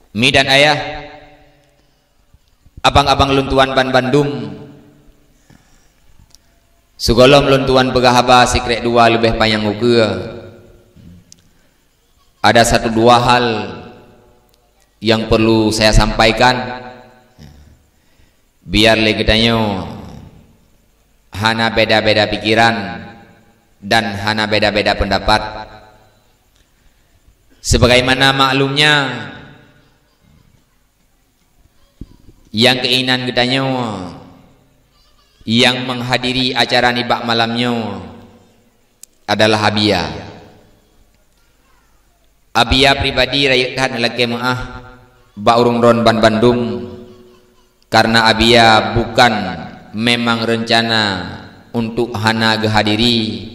Mi dan ayah, abang-abang luntuan ban Bandung, sugolom luntuan pegahaba sikrek dua lebih payang uga. Ada satu dua hal yang perlu saya sampaikan, biar legetanyo hana beda-beda pikiran dan hana beda-beda pendapat. Sebagaimana maklumnya, yang keinginan getanyo yang menghadiri acara nibak malamnya adalah Abia pribadi rakyat laki maah Baurung Ron Ban Bandung, karena Abia bukan memang rencana untuk hana gehadiri,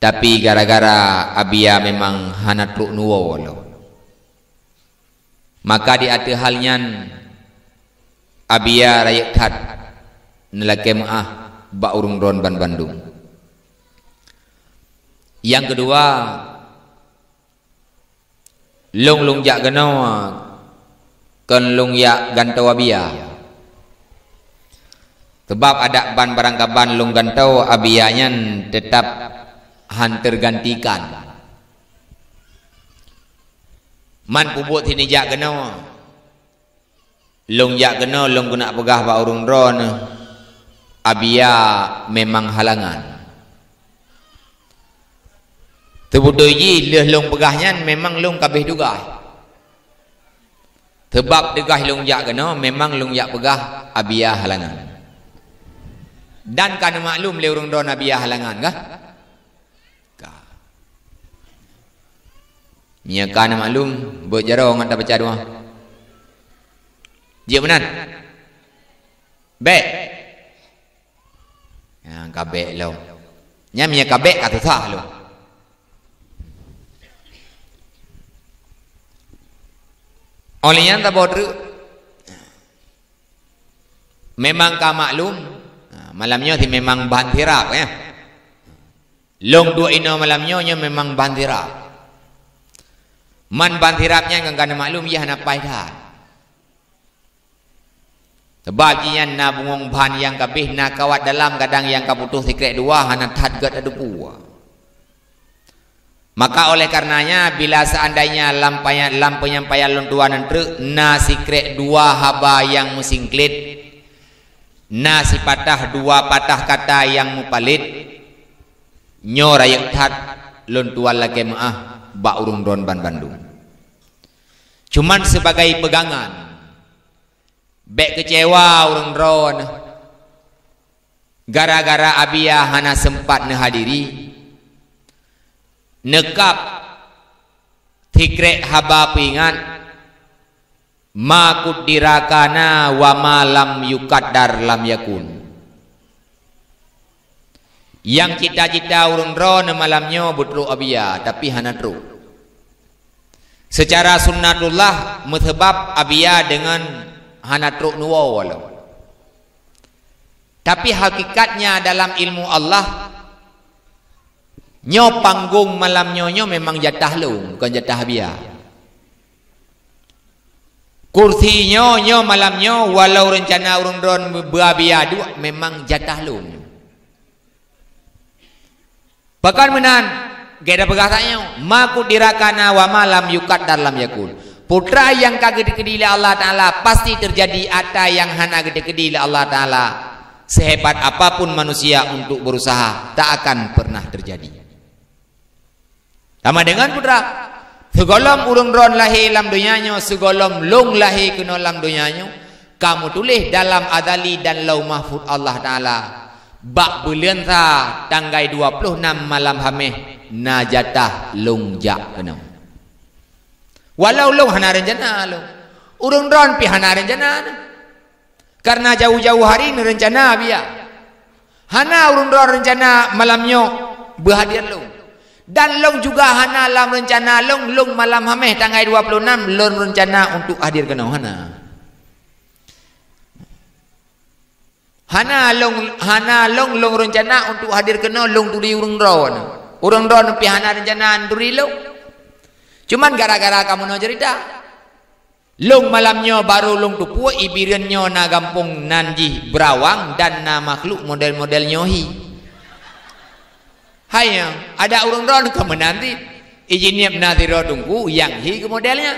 tapi gara-gara Abia memang hana truk nuwo, maka di ati halnya Abia rakyat laki maah Baurung Ron Ban Bandung. Yang kedua, lung jak geno kan lung yak gantau Abia, sebab ada ban barang kaban lung gantau Abianya tetap hantar gantikan. Man pubut sini jak geno lung jak geno lung guna pegah Baurung Ron Abia memang halangan. Tebudoyi leh long pegahnya memang long kabeh dugah. Sebab degah long jak kena memang long jak pegah Abia halangan. Dan kan maklum le urang don Abia halangan kah? Nya kan maklum berjaro ngan tak baca doa. Dia benar. Bek. Ya kabek lo. Nya mia kabek kata sah lo. Oleh yang tak bodoh, memang kau maklum malamnya thì memang bahan tirap ya. Long dua ino malamnya memang bahan tirap. Man bahan tirapnya kan maklum ia nak payah. Sebab dia nak bungong bahan yang kabeh nak kawat dalam kadang yang kau butuh sikrek dua hana tad gad ada buah. Maka oleh karenanya bila seandainya lampu penyampaian luntuan nanti nasi krek dua haba yang musingklit, nasi patah dua patah kata yang mupalit, nyora yang tat luntuan lagi maah Baurung Ron Ban Bandung. Cuman sebagai pegangan, bek kecewa urung Ron, gara-gara Abia hana sempat nehadiri. Nekap tikrek haba pingat ma kudirakana wa malam yukaddar lam yakun. Yang cita-cita urung ron malamnya butru Abia tapi hana tru. Secara sunnatullah muthbab Abia dengan hana tru nuwa walau. Tapi hakikatnya dalam ilmu Allah, nyo panggung malam nyo memang jatah lung, bukan jatah Abia. Kursi nyo malam nyo walau rencana urung ron beabia dua memang jatah lung. Bahkan menan geda pegasannya maku dirakana wa malam yukat dalam yakun. Putra yang kagede kedile Allah Taala pasti terjadi ata yang hana gede kedile Allah Taala. Sehebat apapun manusia untuk berusaha tak akan pernah terjadi. Sama dengan putra, segolom urung ron lahir dalam dunianya, segolom long lahir kena dalam dunianya, kamu tulis dalam adali dan lau mahfud Allah Ta'ala, bak bulan sa tanggai 26 malam hameh najatah long jak kena. Walau long hana rencana lo, urung ron pi hana rencana, karena jauh-jauh hari ni rencana biya, hana urung ron rencana malamnya berhadir long. Dan long juga hana lam rencana long malam hameh tanggal 26 long rencana untuk hadir kena hana long rencana untuk hadir kena long turi urung ron pi hana rencana turi long. Cuman gara-gara kamu no cerita Long malamnya baru long tupu ibirannya na gampung nanji berawang dan na makhluk model-model nyohi. Hai ada urang ron ke menanti ijinnya benatiro tunggu yang hi ke modelnya.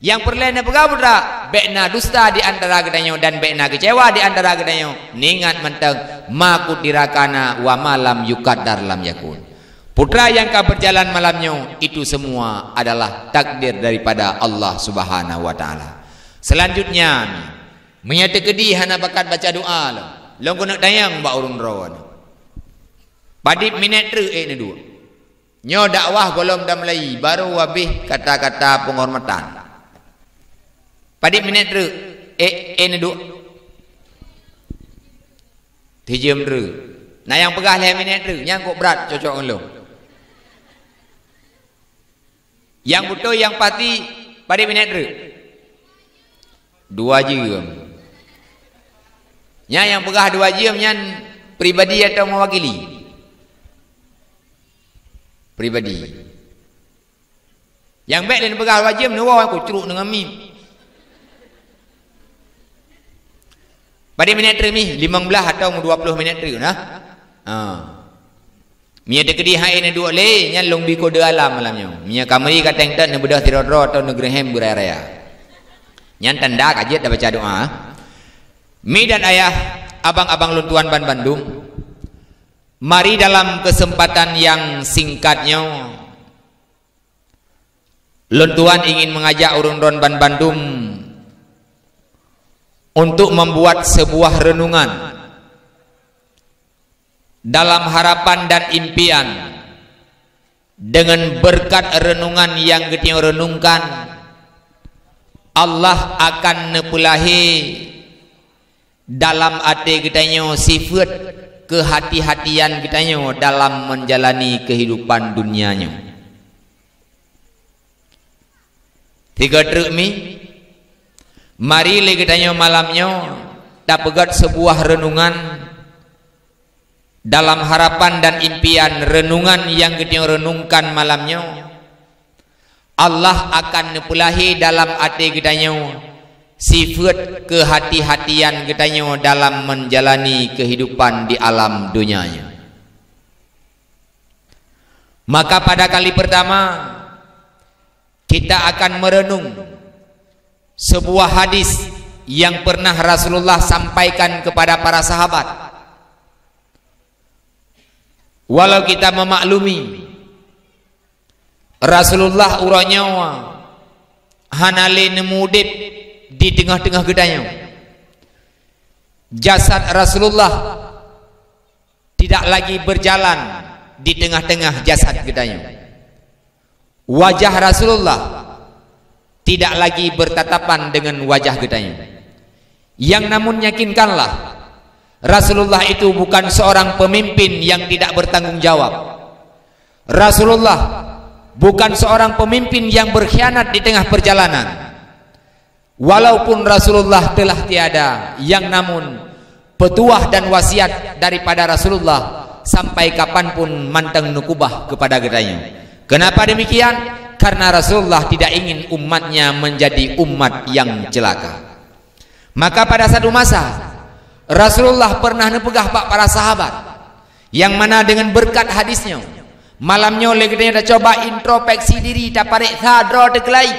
Yang perlahan apa putra? Bekna dusta di antara kedanyo dan bekna kecewa di antara kedanyo. Ningat menteng makut dirakana wa malam yukaddar lam yakun. Putra yang kau berjalan malamnya itu semua adalah takdir daripada Allah Subhanahu wa taala. Selanjutnya menyata kedi hana bakat baca doa lah. Long kena dayang ba urun rawan. Padip minit ni dua. Nyo dakwah golong dah mulai baru habis kata-kata penghormatan. Padik minit ru ni duk tijem ru nah yang pegah leh minit ru yang kok berat cocok ngelo yang betul yang pati padik minit ru 2 jam yang pegah 2 jam nyan pribadi atau mewakili pribadi yang baik dan pegah 2 jam ni wah aku ceruk dengan mim. Pada minit ni 15 atau 20 minit tu nah. Mia dekedi hai ni dua le nyang long bi kode alam malamnya. Mia kamari kateng tet ne bedah tirodro atau negeri hem beraya. Nyan tanda kajet dah baca doa. Mi dan ayah abang-abang luntuan Ban Bandung. Mari dalam kesempatan yang singkatnya luntuan ingin mengajak urun ron Ban Bandung untuk membuat sebuah renungan dalam harapan dan impian dengan berkat renungan yang kita renungkan Allah akan nepulahi dalam hati kitanya sifat kehati-hatian kitanya dalam menjalani kehidupan dunianya. 3 truk mi mari kita malamnya tak pegat sebuah renungan dalam harapan dan impian renungan yang kita renungkan malamnya Allah akan nepulahi dalam hati kita sifat kehati-hatian kita dalam menjalani kehidupan di alam dunianya. Maka pada kali pertama kita akan merenung sebuah hadis yang pernah Rasulullah sampaikan kepada para sahabat. Walau kita memaklumi Rasulullah uranya hanale nemudip di tengah-tengah gedanya. Jasad Rasulullah tidak lagi berjalan di tengah-tengah jasad gedanya. Wajah Rasulullah tidak lagi bertatapan dengan wajah gedanya. Yang namun yakinkanlah Rasulullah itu bukan seorang pemimpin yang tidak bertanggung jawab. Rasulullah bukan seorang pemimpin yang berkhianat di tengah perjalanan. Walaupun Rasulullah telah tiada, yang namun petuah dan wasiat daripada Rasulullah sampai kapanpun manteng nukubah kepada gedanya. Kenapa demikian? Karena Rasulullah tidak ingin umatnya menjadi umat yang celaka. Maka pada satu masa Rasulullah pernah nepegah pak para sahabat, yang mana dengan berkat hadisnya malamnya legenda dah coba introspeksi diri tak parek sadar terkelai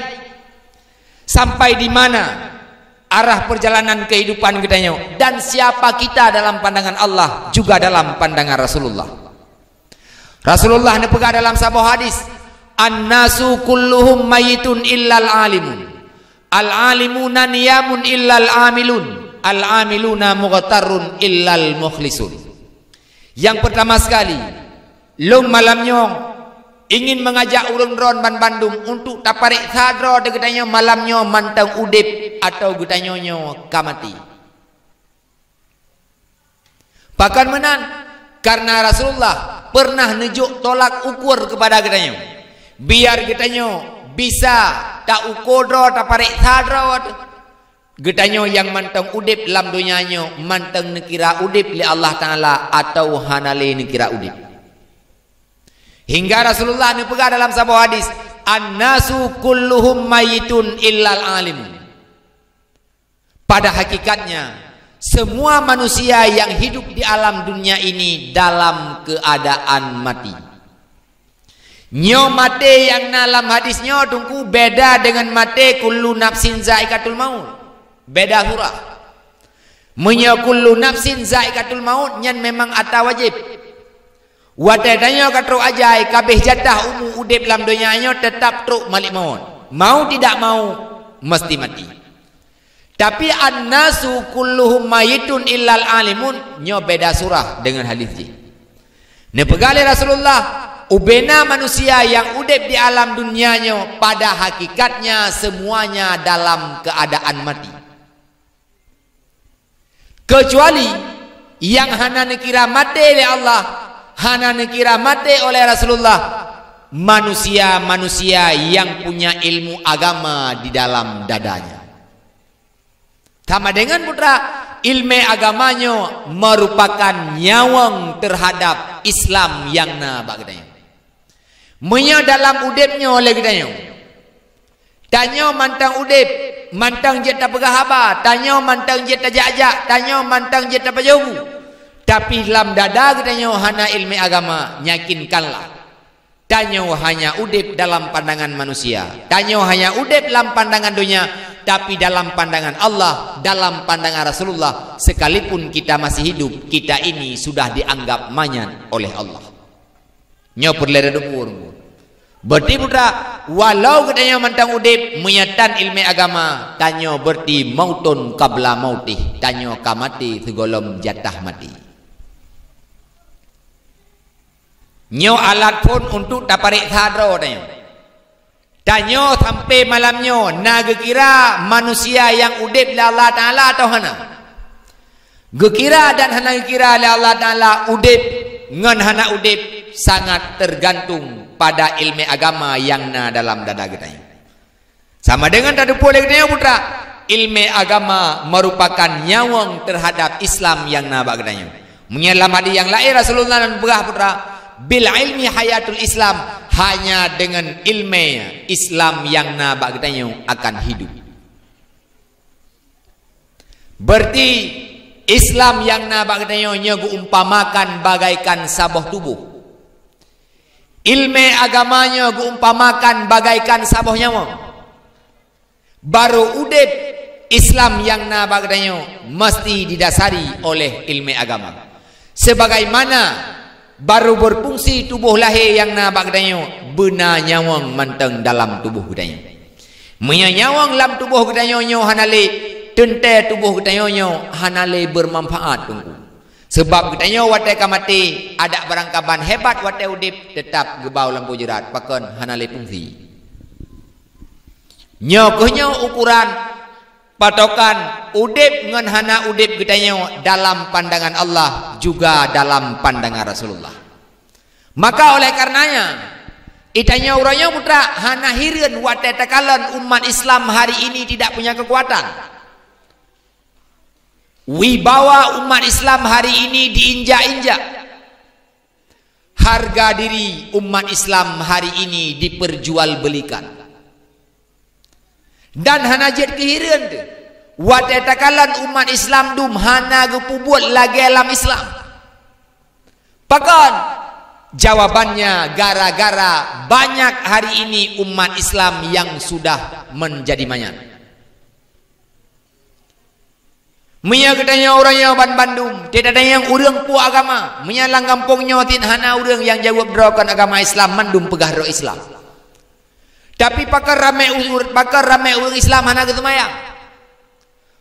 sampai di mana arah perjalanan kehidupan kita dan siapa kita dalam pandangan Allah juga dalam pandangan Rasulullah. Rasulullah nepegah dalam sebuah hadis, an-nasu kulluhum mayitun illal alimun, al-alimuna niyamun illal amilun, al-amiluna mughtarun illal mukhlisun. Yang pertama sekali, long malamnya ingin mengajak urun ron Ban Bandung untuk taparik sadra degetanya malamnya mantang udip atau getanya kamati. Bahkan menan karena Rasulullah pernah nejuk tolak ukur kepada getanya, biar getanya bisa tak ukur taparik sadra getanya yang mantang udip lam dunianya mantang nekira udip li Allah Ta'ala atau hanale nekira udip. Hingga Rasulullah nepegah dalam sebuah hadis, An-nasu kulluhum mayitun illal alimun. Pada hakikatnya semua manusia yang hidup di alam dunia ini dalam keadaan mati. Nyo mate yang dalam hadisnya tunggu beda dengan mate kullu nafsin zaikatul maut. Beda surah. Menyo kullu nafsin zaikatul maut nyan memang ata wajib. Wadadanya katru ajai kabeh jatah umu udip dalam dunianya tetap truk malik maut. Mau tidak mau mesti mati. Tapi an-nasu kulluhum mayitun illal alimun nyo beda surah dengan hadis ini. Ne pegale Rasulullah ubena manusia yang udip di alam dunianya pada hakikatnya semuanya dalam keadaan mati. Kecuali yang hana nekira mati oleh Allah, hana nekira mati oleh Rasulullah, manusia-manusia yang punya ilmu agama di dalam dadanya. Sama dengan putra ilmu agamanya merupakan nyawang terhadap Islam yang na bagdanya. Menya dalam udipnya oleh gedanya. Tanya mantang udip, mantang jet tak pegahaba, tanya mantang jet tak ajak, tanya mantang jet tak jauh. Tapi dalam dada gedanya hana ilmu agama nyakinkanlah. Tanya hanya udip dalam pandangan manusia, tanya hanya udip dalam pandangan dunia, tapi dalam pandangan Allah, dalam pandangan Rasulullah, sekalipun kita masih hidup, kita ini sudah dianggap manyan oleh Allah. Nyopur lera dupur. Berarti putra, walau katanya mantang udip menyatan ilmu agama, tanya berarti mautun qabla mautih, tanya kamati segolom jatah mati. Nyo alat pun untuk taparik sadro tanya. Tanya sampai malamnya naga kira manusia yang udip la Allah Taala atau hana. Gekira dan hana kira la Allah Taala udip ngan hana udip sangat tergantung pada ilmu agama yang na dalam dada kita. Sama dengan tadi boleh kita putra, ilmu agama merupakan nyawang terhadap Islam yang na bagdanya. Menyelam hadis yang lain Rasulullah dan berah putra, bil ilmi hayatul Islam, hanya dengan ilmu Islam yang na bagdanya akan hidup. Berarti Islam yang na bagdanya nyagu umpamakan bagaikan sabah tubuh. Ilmu agamanya guumpamakan bagaikan sabah nyawa. Baru udip Islam yang na bagdanya mesti didasari oleh ilmu agama. Sebagaimana baru berfungsi tubuh lahir yang na bagdanya benar nyawang manteng dalam tubuh gedanya. Menyanyawang dalam tubuh gedanya hanale tente tubuh gedanya hanale bermanfaat tunggu. Sebab katanya watai kamati ada barang kaban hebat watai udip tetap gebau lampu jerat pakon hanale fungsi. Nyokohnya ukuran patokan udip ngan hana udip katanya dalam pandangan Allah juga dalam pandangan Rasulullah. Maka oleh karenanya itanya uranya putra hana hireun watai takalan umat Islam hari ini tidak punya kekuatan. Wibawa umat Islam hari ini diinjak-injak. Harga diri umat Islam hari ini diperjualbelikan. Dan hana jet kehireun tu. Watai takalan umat Islam dum hana gepubut lagi alam Islam. Pakon jawabannya gara-gara banyak hari ini umat Islam yang sudah menjadi manyan. Menya katanya orang yang Bandung tidak ada yang urang pu agama menyalang kampungnya tin hana urang yang jawab derakan agama Islam mandum pegah ro Islam. Tapi pakar ramai urang Islam hana ketumayang.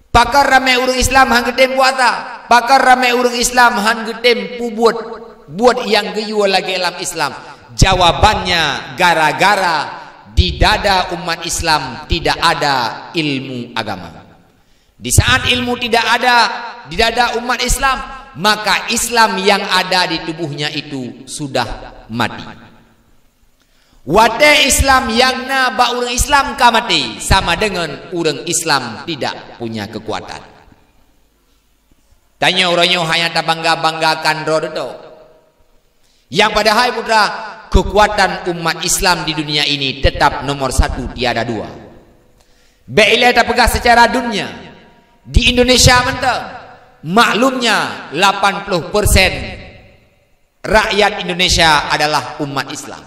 Pakar ramai urang Islam han gedem puata. Pakar ramai urang Islam han gedem pu buat yang geyu lagi dalam Islam. Jawabannya gara-gara di dada umat Islam tidak ada ilmu agama. Di saat ilmu tidak ada di dada umat Islam, maka Islam yang ada di tubuhnya itu sudah mati. Wadah Islam yang na ba urang Islam ka mati sama dengan urang Islam tidak punya kekuatan. Tanya orangnya hanya ta bangga-banggakan rodo. Yang padahal putra kekuatan umat Islam di dunia ini tetap nomor satu, tiada dua. Bila kita pegang secara dunia, di Indonesia mentang, maklumnya 80% rakyat Indonesia adalah umat Islam.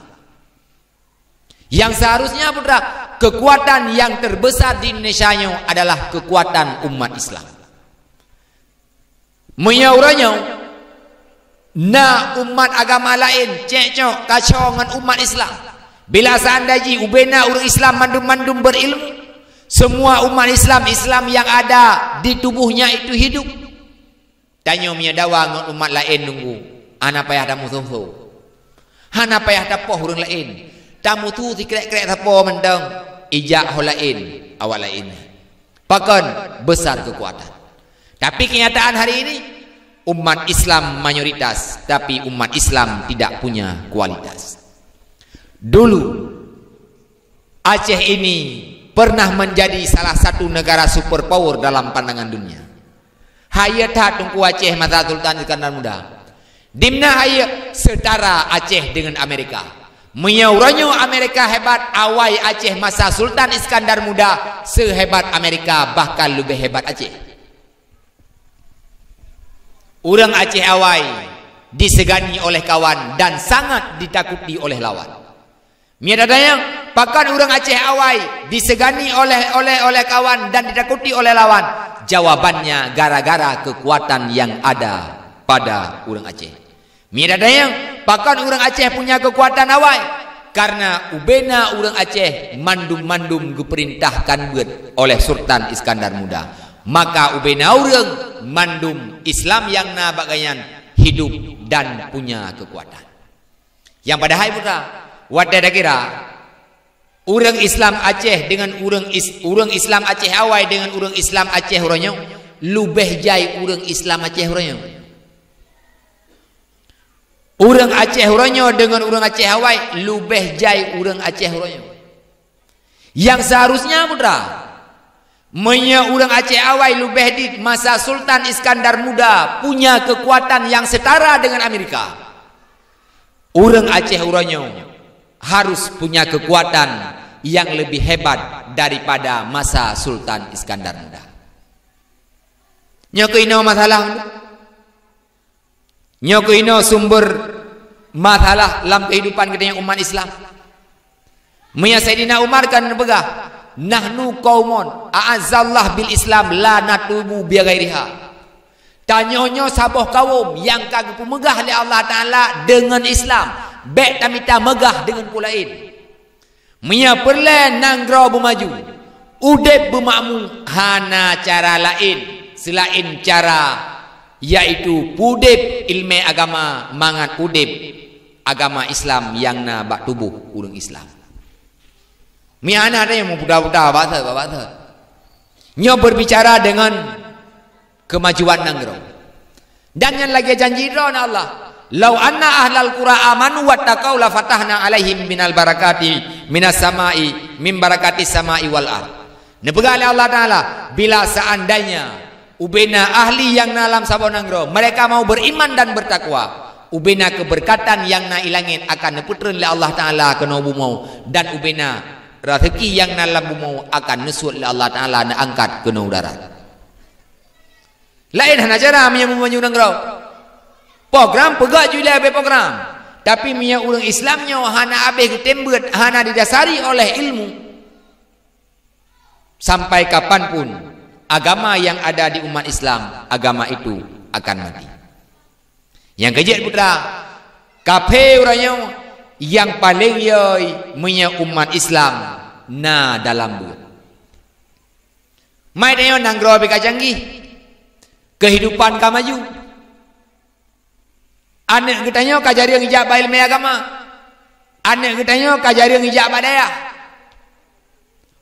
Yang seharusnya putra, kekuatan yang terbesar di Indonesia adalah kekuatan umat Islam. Menyauranya, na umat agama lain cekcok kacau dengan umat Islam. Bila seandainya ubena orang Islam mandum-mandum berilmu, semua umat Islam yang ada di tubuhnya itu hidup. Tanya punya dawa dengan umat lain nunggu, ana payah tamu susu, ana payah tapoh orang lain, tamu tu dikrek-krek tapoh mendang ijak hol lain awak lain. Pakan besar kekuatan. Tapi kenyataan hari ini, umat Islam mayoritas, tapi umat Islam tidak punya kualitas. Dulu Aceh ini pernah menjadi salah satu negara superpower dalam pandangan dunia. Hayat tungku Aceh masa Sultan Iskandar Muda. Dimna hayat setara Aceh dengan Amerika. Menyauranyo Amerika hebat, awai Aceh masa Sultan Iskandar Muda sehebat Amerika, bahkan lebih hebat Aceh. Orang Aceh awai disegani oleh kawan dan sangat ditakuti oleh lawan. Miadadayang pakan orang Aceh awai disegani oleh kawan dan ditakuti oleh lawan. Jawabannya gara-gara kekuatan yang ada pada orang Aceh. Miadadayang pakan orang Aceh punya kekuatan awai karena ubena orang Aceh mandum-mandum diperintahkan buat oleh Sultan Iskandar Muda. Maka ubena orang mandum Islam yang na bagayan hidup dan punya kekuatan. Yang pada hai putra, wadah kira orang Islam Aceh dengan orang Islam Aceh awai dengan orang Islam Aceh orangnya lubeh jai orang Islam Aceh orangnya. Orang Aceh orangnya dengan orang Aceh awai lubeh jai orang Aceh orangnya. Yang seharusnya putra, orang Aceh awai lubeh di masa Sultan Iskandar Muda punya kekuatan yang setara dengan Amerika. Orang Aceh orangnya harus punya kekuatan yang lebih hebat daripada masa Sultan Iskandar Muda. Nyoko ino masalah, nyoko ino sumber masalah dalam kehidupan kita yang umat Islam. Maya Sayyidina Umar kan begah, nahnu qaumun a'azzallah bil Islam la natubu bi ghairiha. Tanyonyo saboh kaum yang kagak megah oleh Allah Taala dengan Islam, baik tamita megah dengan pulain. Mia perle nanggro bermaju, udep bermakmu hana cara lain selain cara yaitu pudep ilmu agama mangat udep agama Islam yang na bak tubuh urang Islam. Mia ana ada yang budak-budak bahasa. Nyo berbicara dengan kemajuan nanggro. Dan yang lagi janji ron Allah, "Lau anna ahlal qura amanu wattaqau la fatahna alaihim minal barakati minas samai min barakati samai wal ard." Nepegale Allah Taala, bila seandainya ubena ahli yang dalam sabon nanggro mereka mau beriman dan bertakwa, ubena keberkatan yang na ilangin akan neputreun oleh Allah Taala kena bumau, dan ubena rezeki yang dalam bumau akan nesut oleh Allah Taala na angkat kena udara. Lain hana cara yang memanju nanggro. Program pegak juga be program. Tapi miya orang Islamnya hana abeh ketembet, hana didasari oleh ilmu. Sampai kapanpun agama yang ada di umat Islam, agama itu akan mati. Yang kejut putra, kafe orangnya yang paling yoi miya umat Islam na dalam buat. Mai dayo nanggro be canggih. Kehidupan ka maju. Anak kitanya kajari ngijak ba ilmu agama. Anak kitanya kajari ngijak badaya.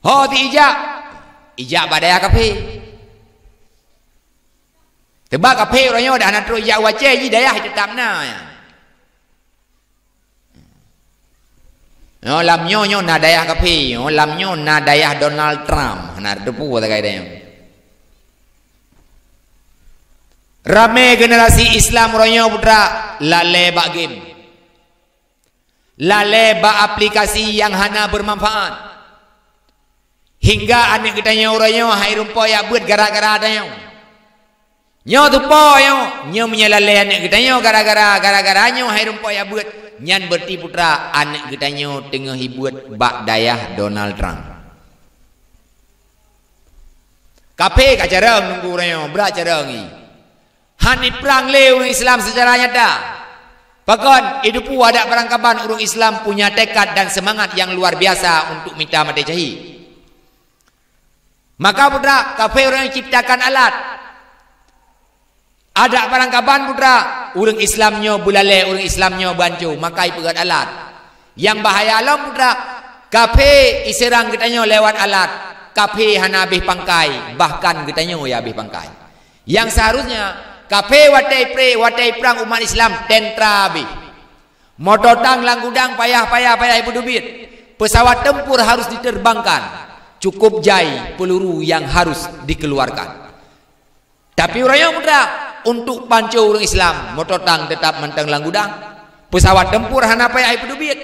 Ho ti ijak badaya kafe. Tebak kafe orangnya dah nak terus ijak wace ji daya tetapna ya. Lamnyo na daya kafe, lamnyo na daya Donald Trump. Nak depu kata kai dia. Ramai generasi Islam orangnya putra lale bak game. Lalai ba aplikasi yang hana bermanfaat. Hingga anak kita nyo orang hai rumpo ya buat gara-gara ada nyo. Nyo tu po nyo menyelalai anak kita nyo gara-gara nyo hai rumpo ya buat. Nyan berti putra anak kita nyo tengah hibuat bak dayah Donald Trump. Kape kat cara nunggu orang nyo berat cara ngi. Hani perang leu Islam secara nyata. Bahkan hidup ada perangkapan orang Islam punya tekad dan semangat yang luar biasa untuk minta mati jahi. Maka putra, kafe orang yang ciptakan alat. Ada perangkapan putra, orang Islamnya bulale, orang Islamnya bancu, maka ipegat alat. Yang bahaya alam putra, kafe iserang kitanya lewat alat. Kafe hana habis pangkai, bahkan kitanya ya habis pangkai. Yang seharusnya kafe watai perang umat Islam tentra habis. Motor tang langgudang payah ibu dubit. Pesawat tempur harus diterbangkan. Cukup jai peluru yang harus dikeluarkan. Tapi orang putra untuk pancu orang Islam, motor tang tetap mentang langgudang. Pesawat tempur hana payah ibu dubit.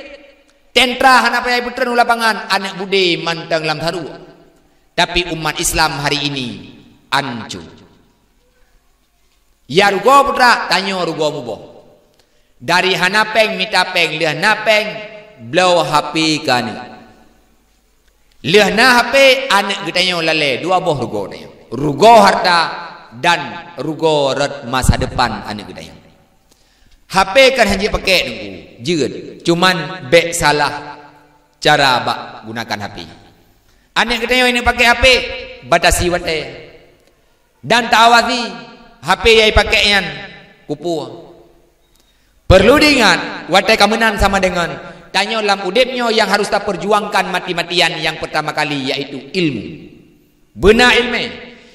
Tentra hana payah ibu ternu lapangan. Anak bude mentang lam tharu. Tapi umat Islam hari ini hancur. Ya rugo putra, tanya rugo muboh. Dari hanapeng mitapeng, leh napeng, blow HP kani. Leh na HP, anak getanya lale, dua boh rugo tanya. Rugo harta dan rugo red masa depan anak getanya. HP kan hanya pakai nunggu, jeut. Cuman bek salah cara bak gunakan HP. Anak getanya ini pakai HP, batasi wate. Dan ta'awati HP yang pakaian kupu. Perlu diingat, watai kamenan sama dengan tanya dalam udipnya yang harus tak perjuangkan mati-matian yang pertama kali yaitu ilmu. Benar ilmu.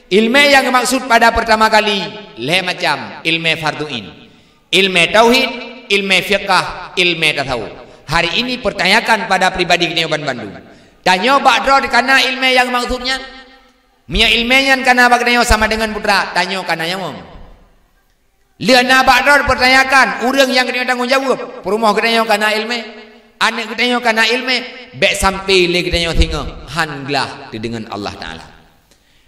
Ilmu yang maksud pada pertama kali leh macam ilmu farduin, ilmu tauhid, ilmu fiqh, ilmu tasawuf. Hari ini pertanyakan pada pribadi kita Bandung. Tanya bakdro karena ilmu yang maksudnya. Mia ilmunya karena bagdanya sama dengan putra. Tanya karena yang liana bakdor pertanyakan orang yang kena tanggung jawab perumah ketanya karena ilmu, anak ketanya karena ilmu, bek sampai le ketanya tengok hanglah dengan Allah Taala.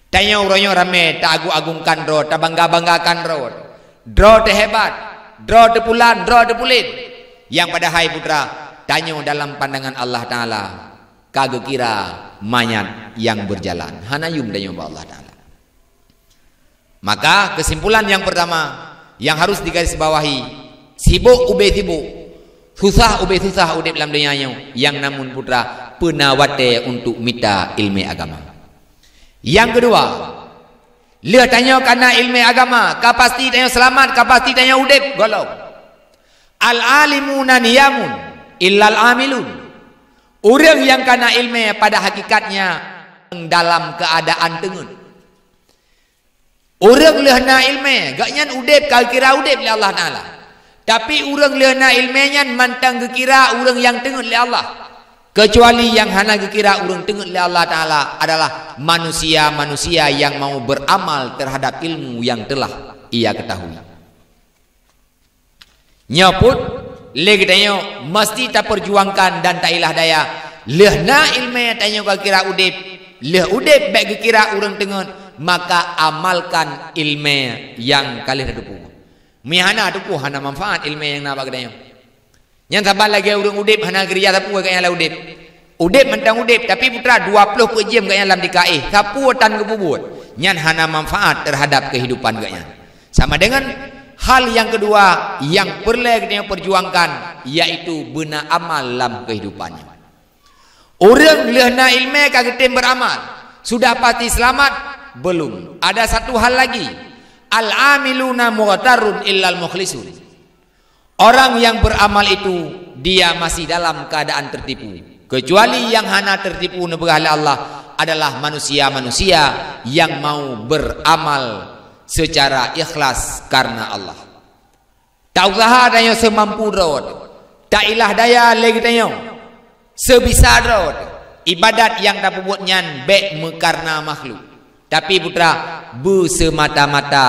Tanya orangnya ramai tak agung-agungkan ro, tak bangga-banggakan ro. Dro te hebat, dro te pulan, dro te pulit. Yang pada hai putra, tanya dalam pandangan Allah Taala, kagak kira mayat yang berjalan. Hanayum tanya Allah Taala. Maka kesimpulan yang pertama yang harus digarisbawahi, sibuk ube sibuk, susah ube susah udip dalam dunia yang namun putra penawate untuk minta ilmu agama. Yang kedua, dia tanya karena ilmu agama, kapasti tanya selamat, kapasti tanya udip golok. Al alimuna niyamun illal amilun. Orang yang karena ilmu pada hakikatnya dalam keadaan tengun. Orang lehna ilmu, gaknyan udip kau kira udip oleh Allah Taala. Tapi orang lehna ilmunya mantang kira orang yang tengut oleh Allah. Kecuali yang hana kira orang tengut oleh Allah Taala adalah manusia-manusia yang mau beramal terhadap ilmu yang telah ia ketahui. Nyaput lagi tanya mesti tak perjuangkan dan tak ilah daya. Lehna ilmu tanya kau kira udip, leh udip baik kira orang tengut. Maka amalkan ilmu yang kalian dupu. Mihana dupu hana manfaat ilmu yang nak bagdanya. Yang sabar lagi urang udip hana geria tapu kaya la udip. Udip mentang udip tapi putra 20 jam kaya dalam dikaih. Sapu tan kebubut. Nyan hana manfaat terhadap kehidupan kaya. Sama dengan hal yang kedua yang perlu kita perjuangkan yaitu benar amal dalam kehidupannya. Orang lehna ilmu kagak beramal sudah pasti selamat. Belum. Ada satu hal lagi. Al-amiluna mughtarun illal mukhlisun. Orang yang beramal itu dia masih dalam keadaan tertipu. Kecuali yang hana tertipu oleh Allah adalah manusia-manusia yang mau beramal secara ikhlas karena Allah. Tak usaha daya semampu rawat. Tak ilah daya lagi daya sebisa rawat. Ibadat yang tak buat nyan bek karena makhluk. Tapi putra semata-mata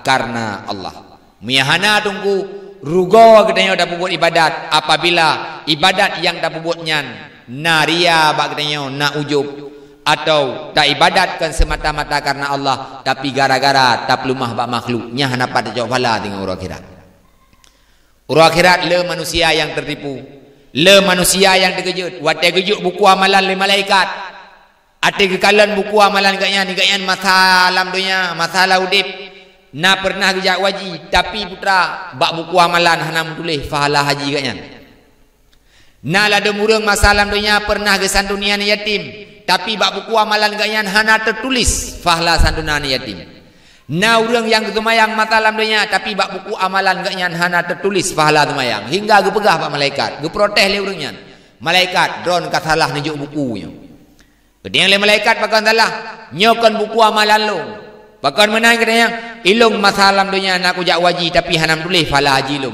karena Allah. Miyahana tunggu rugo katanya dak buat ibadat apabila ibadat yang dak buatnya naria bak katanya na ujub atau tak ibadatkan semata-mata karena Allah tapi gara-gara tak pelumah bak makhluknya hanapat jawab hala dengan urang akhirat. Urang akhirat le manusia yang tertipu, le manusia yang terkejut. Watai kejut buku amalan le malaikat. Ate kekalan buku amalan gaknya masa alam dunia, masalah udip. Na pernah kerja wajib tapi putra bak buku amalan hanam tulis fahala haji gaknya. Na lada murang masa alam dunia pernah ke santunan yatim. Tapi bak buku amalan gaknya hana tertulis fahala santunan yatim. Na orang yang ketumayang mata alam dunia tapi bak buku amalan gaknya hana tertulis fahala tumayang. Hingga gepegah pak malaikat, geprotes le orangnya. Malaikat drone kasalah nunjuk bukunya. Kemudian le malaikat bakal salah nyokan buku amalan lo. Bakal menang katanya ilung masa alam dunia nak kujak wajib tapi hanam tulis fahala haji lo.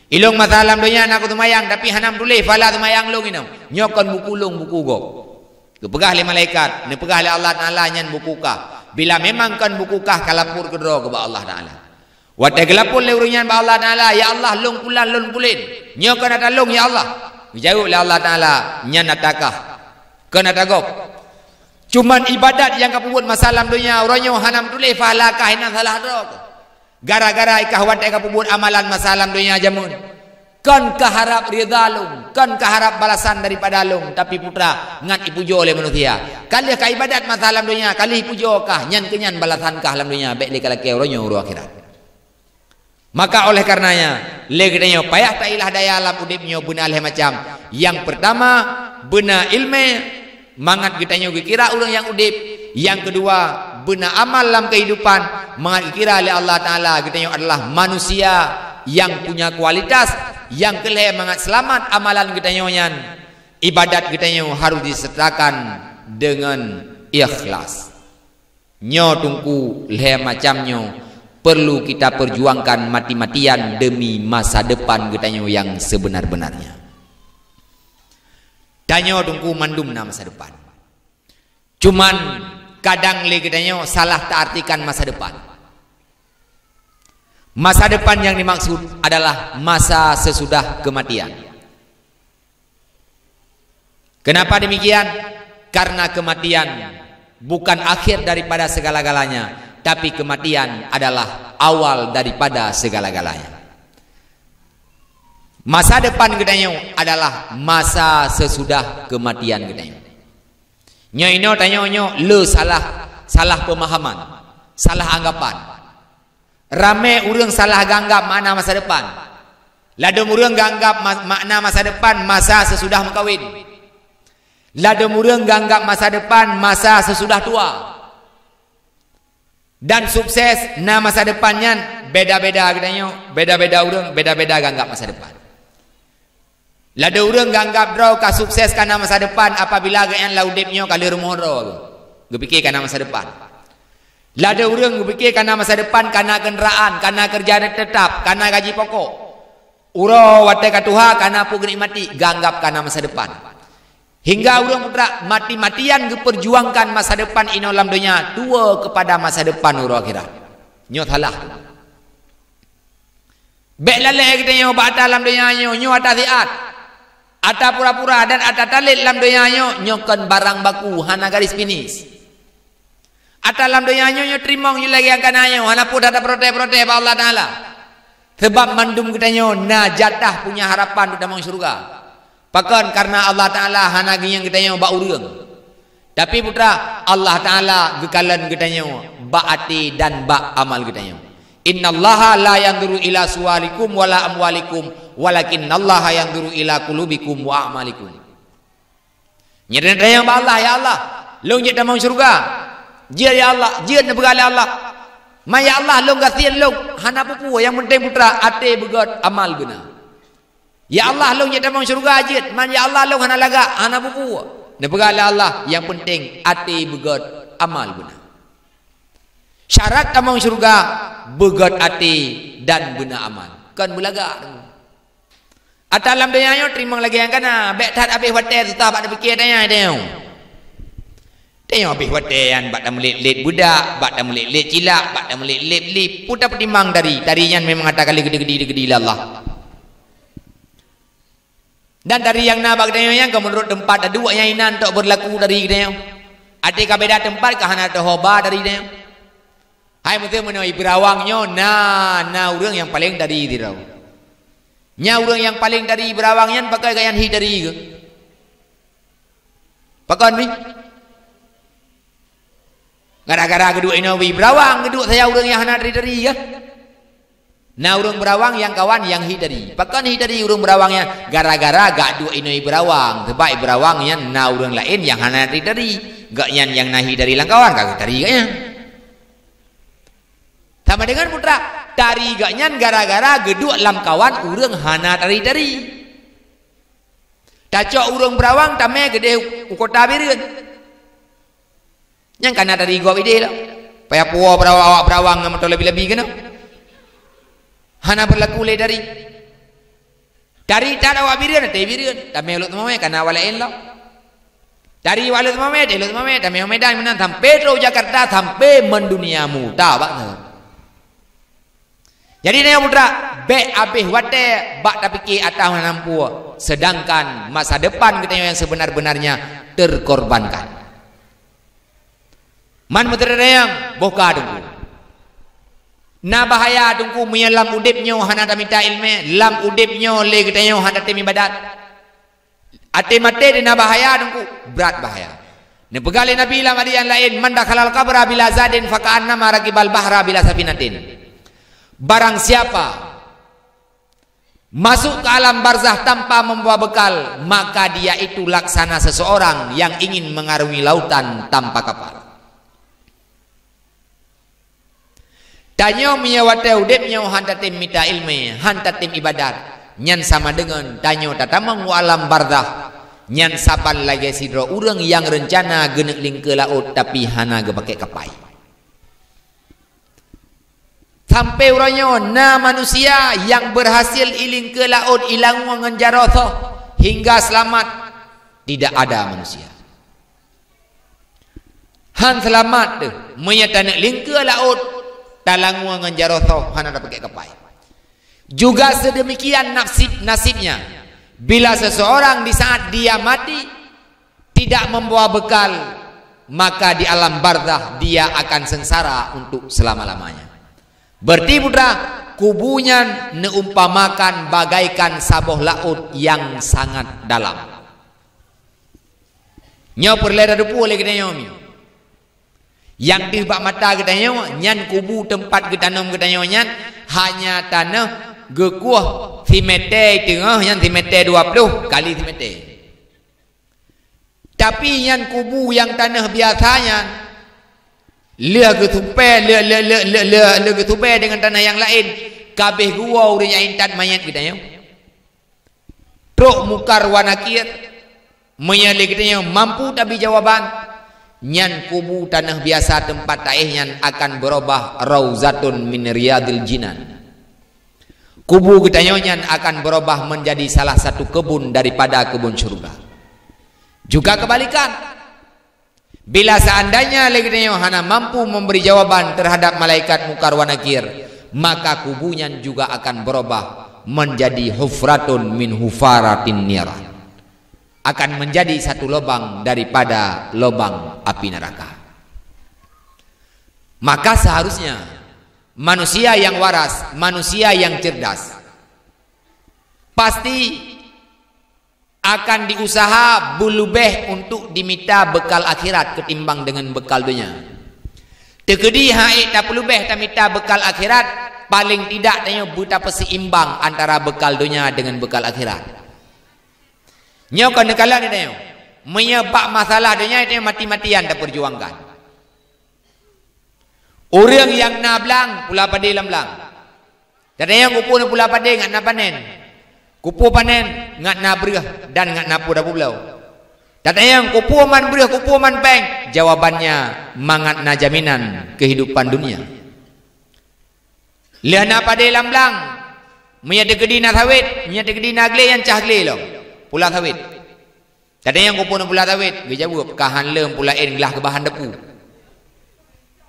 Ilung masa alam dunia nak kutumayang tapi hanam tulis fahala tumayang lo gino. Nyokan buku long buku go. Kepegah le malaikat, ne pegah le Allah Taala nyan buku kah. Bila memang kan buku kah kalapur kedro ke Allah Taala. Watai gelapul le urunyan ba Allah Taala, ya Allah long pulan long pulin. Nyo kan ada long ya Allah. Jauh le Allah Taala nyan atakah. Kan atagop. Cuman ibadat yang kapu buat masalah dunia uranyo hanam tulis fahala kah hinan salah dro. Gara-gara ikah watai kapu buat amalan masalah dunia jamun. Kan keharap ridha lung, kan keharap balasan daripada lung, tapi putra ngan ipujo oleh manusia. Kali ka ibadat masa alam dunia, kali ipujo kah nyan kenyan balasan kah alam dunia, baik le kalake uronyo uru akhirat. Maka oleh karenanya, le katanya payah tak ilah daya alam udipnyo bena leh macam. Yang pertama bena ilmu mangat katanya kira urang yang udip. Yang kedua bena amal dalam kehidupan mangat kira oleh Allah Taala katanya adalah manusia yang punya kualitas. Yang kelih mangat selamat amalan kita nyoyan, ibadat kita nyo harus disertakan dengan ikhlas. Nyo tungku leh macamnyo perlu kita perjuangkan mati-matian demi masa depan kita nyo yang sebenar-benarnya. Danyo tungku mandum na masa depan. Cuman kadang le kita nyo salah tak artikan masa depan. Masa depan yang dimaksud adalah masa sesudah kematian. Kenapa demikian? Karena kematian bukan akhir daripada segala-galanya, tapi kematian adalah awal daripada segala-galanya. Masa depan kita adalah masa sesudah kematian kita. Nyo ino tanya nyo le salah pemahaman, salah anggapan. Ramai orang salah ganggap makna masa depan. Ladum orang ganggap makna masa depan masa sesudah mengkawin. Ladum orang ganggap masa depan masa sesudah tua. Dan sukses na masa depannya beda-beda katanya, beda-beda orang, beda-beda ganggap masa depan. Ladum orang ganggap draw ka sukses kana masa depan apabila gayan laudipnya kali rumoro. Gepikir kana masa depan. Lada orang berfikir karena masa depan, karena kenderaan, karena kerja tetap, karena gaji pokok. Uro watai katuha karena pun mati, ganggap karena masa depan. Hingga orang putra mati-matian perjuangkan masa depan ino dalam dunia, tua kepada masa depan uro akhirat. Nyot halah. Bek lalai kita nyo bata dalam dunia nyo ata ziat. Ata pura-pura dan ata talit dalam dunia nyo kan barang baku hana garis finish. Atalam dunia nyo terima nyo lagi yang kananyo hana pun ada protes-protes ba Allah Taala. Sebab mandum kita nyo na jatah punya harapan untuk damang syurga. Pakan karena Allah Taala hana yang kita nyo ba urang. Tapi putra Allah Taala gekalan kita nyo ba ati dan ba amal kita nyo. Innallaha la yanzuru ila suwarikum wala amwalikum walakinnallaha yanzuru ila qulubikum wa a'malikum. Nyerena yang ba Allah ya Allah, long je damang syurga. Jia ya Allah, jia nak bergalai Allah. Maya Allah long gasian long hana pupu yang penting putra ate begot amal guna. Ya Allah long nyata mang syurga jia, man ya Allah long hana laga hana pupu. Nak bergalai Allah yang penting ate begot amal guna. Syarat amang syurga begot ate dan guna amal. Kan belaga. Atalam dunia terima lagi yang kana, bet tat abe hotel tu tak ada fikir tanya dia. Yang habis watean, bak dah melit-lit budak, bak dah melit-lit cilak, bak dah melit-lit lip. Putar pertimbang tarian memang ada kali gede-gede Allah. Dan dari yang nabak dayo yang menurut tempat ada dua yang inan tok berlaku dari dayo. Ada ka beda tempat ka hana hoba dari dayo. Hai mesti menoi berawangnya na urang yang paling dari dirau. Nya urang yang paling dari berawangnya pakai gayan hi dari ke. Pakon mi. Gara-gara kedua ini berawang, kedua saya urang yang hana dari ke. Nah urang berawang yang kawan yang hidari. Pakan hidari urang berawangnya gara-gara gak dua ini berawang. Sebab berawangnya nah urang lain yang hana hidari. Gak yang nahi dari lang kawan gak dari gaknya. Sama dengan putra dari gaknya gara-gara kedua lam kawan urang hana dari. Tacok urang berawang tame gede ukota bireun. Yang kana dari gua ide lah. Paya puwa berawang ngamat lebih-lebih kena. Hana berlaku le dari tak ada wabirian te birian tame ulut mame kana walain lo dari walut mame te ulut mame tame Medan menan sampai Metro Jakarta sampai mendunia muda bak. Jadi ne putra be abih wate bak tak fikir atau nampu sedangkan masa depan kita yang sebenar-benarnya terkorbankan. Man muterayang boka dulu. Na bahaya tungku punya lam udipnya hana damita ilmu lam udipnya le kita nyo hana tem ibadat ate mate dina bahaya tungku berat bahaya ne pegale nabi lam adian lain man dakhalal qabra bila zadin fa ka'anna maraqibal bahra bila safinatin. Barang siapa masuk ke alam barzah tanpa membawa bekal maka dia itu laksana seseorang yang ingin mengarungi lautan tanpa kapal. Tanyo miyawate udipnya hantatim mita ilmi, hantatim ibadat. Nyan sama dengan tanyo tatamang alam barzah. Nyan saban lagi sidro urang yang rencana genek ling ke laut tapi hana ge pakai kapai. Sampai urangnya na manusia yang berhasil iling ke laut ilang ngenjarotho hingga selamat tidak ada manusia. Han selamat tu menyatanek ling ke laut talangu nganjaroth hana pakai kapai. Juga sedemikian nasibnya bila seseorang di saat dia mati tidak membawa bekal maka di alam barzah dia akan sengsara untuk selama-lamanya. Berarti putra kubunya neumpamakan bagaikan saboh laut yang sangat dalam. Nyo perlera depu oleh kita nyomi. Yang di bak mata kita nyan kubu tempat kita tanam kita nyan hanya tanah gekuah timete tengah yang timete 20 kali timete. Tapi nyan kubu yang tanah biasanya le getupe dengan tanah yang lain kabeh gua urang intat mayat kita truk mukar wanakir menyale kita mampu tapi jawaban nyan kubu tanah biasa tempat taih nyan akan berubah rauzatun min riyadil jinan. Kubu kita nyan akan berubah menjadi salah satu kebun daripada kebun surga. Juga kebalikan. Bila seandainya lagi hana mampu memberi jawaban terhadap malaikat mukar wa nakir, maka kubunya juga akan berubah menjadi hufratun min hufaratin nirah. Akan menjadi satu lubang daripada lubang api neraka. Maka seharusnya manusia yang waras, manusia yang cerdas pasti akan diusaha bulubeh untuk diminta bekal akhirat ketimbang dengan bekal dunia. Tekedi haid tak perlu beh tak minta bekal akhirat, paling tidak tanya buta seimbang antara bekal dunia dengan bekal akhirat. Nyo kan kalan ni menyebab masalah dunia itu mati-matian dah perjuangkan. Orang yang nablang pula pade lamlang. Dan yang kupu pula pade ngat na panen. Kupu panen ngat na berah dan ngat na pu dah pulau. Dan yang kupu man berah kupu man peng, jawabannya mangat na jaminan kehidupan dunia. Lihat na pade lamlang menyade gedi na sawit, menyade gedi na gle yang cah gle lo. Pula sawit. Tadi yang kupu nak pula tawit, dia jawab kahan lem pula gelah ke bahan dapu.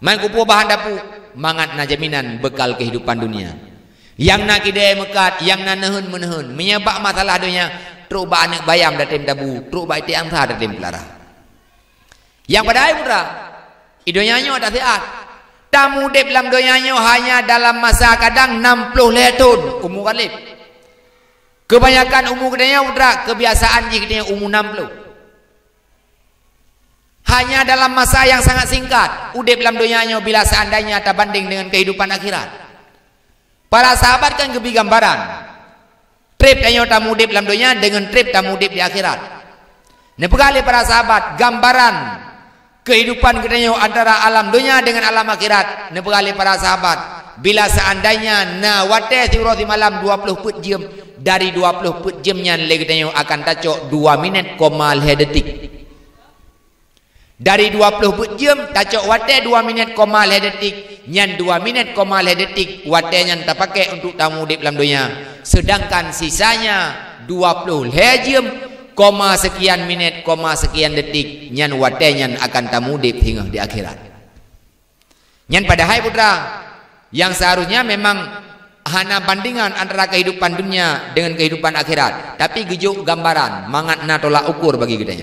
Main kupu bahan dapu, mangat na jaminan bekal kehidupan dunia. Yang nak kidai mekat, yang nak nehun, menyebab masalah dunia, truk ba anak bayam datim dabu, truk ba itiang sah datim pelara. Yang pada air putra, idonyanyo tak sihat. Tamu dep dalam donyanyo hanya dalam masa kadang 60 tahun umur kalib. Kebanyakan umur kedanya putra, kebiasaan je kedanya umur 60. Hanya dalam masa yang sangat singkat, udep dalam donyanyo bila seandainya tak banding dengan kehidupan akhirat. Para sahabat kan kebi gambaran. Trip danyo tamu udep dalam dunia dengan trip tamu udep di akhirat. Nepekali para sahabat gambaran kehidupan kedanya antara alam dunia dengan alam akhirat. Nepekali para sahabat bila seandainya na wate thiurati malam 20 put jam, dari 20 put jamnya legedanya akan tacok 2 minit, detik. Dari 20 put jam tacok wate 2 minit, detik. Nyan 2 minit, detik wate nyan tak pakai untuk tamu di dalam dunia. Sedangkan sisanya 20 jam, sekian minit, sekian detik nyan wate nyan akan tamu di hingga di akhirat. Nyan pada hai putra, yang seharusnya memang hana bandingan antara kehidupan dunia dengan kehidupan akhirat, tapi gejuk gambaran mangat na tolak ukur bagi kita.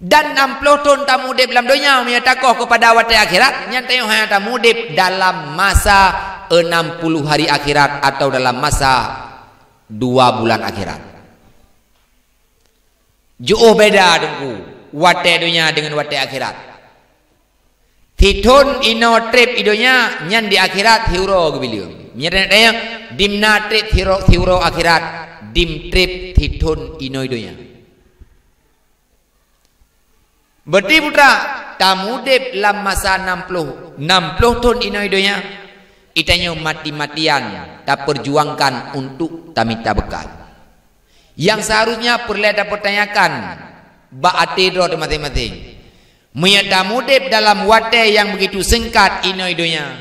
Dan 60 tahun tamu dip dalam dunia menyatakoh kepada wate akhirat, nyantayong hanya tamu dip dalam masa 60 hari akhirat atau dalam masa 2 bulan akhirat. Jauh beda dengku wate dunia dengan wate akhirat. Titun ino trip idonya nyan di akhirat hiro gebilium. Nyerenya dimna trip hiro akhirat, dim trip titun ino idonya. Berarti putra tamu dep dalam masa 60 tahun ino idonya itanya mati-matian tak perjuangkan untuk tamita bekal. Yang seharusnya perlu ada pertanyakan baate do masing-masing. Menyatamu dep dalam wate yang begitu singkat ino idonya.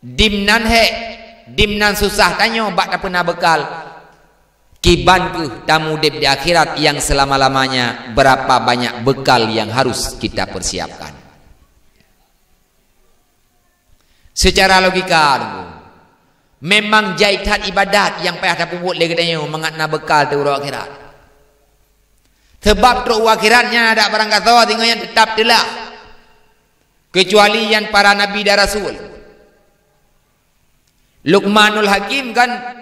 Dimnan susah tanyo bak tak pernah bekal. Kiban ke tamu dep di akhirat yang selama-lamanya berapa banyak bekal yang harus kita persiapkan. Secara logika memang jahitan ibadat yang payah tak puput lagi katanya mengatna bekal tu urut akhirat. Sebab tu akhiratnya ada barang kata tinggalnya tetap telah. Kecuali yang para nabi dan rasul. Luqmanul Hakim kan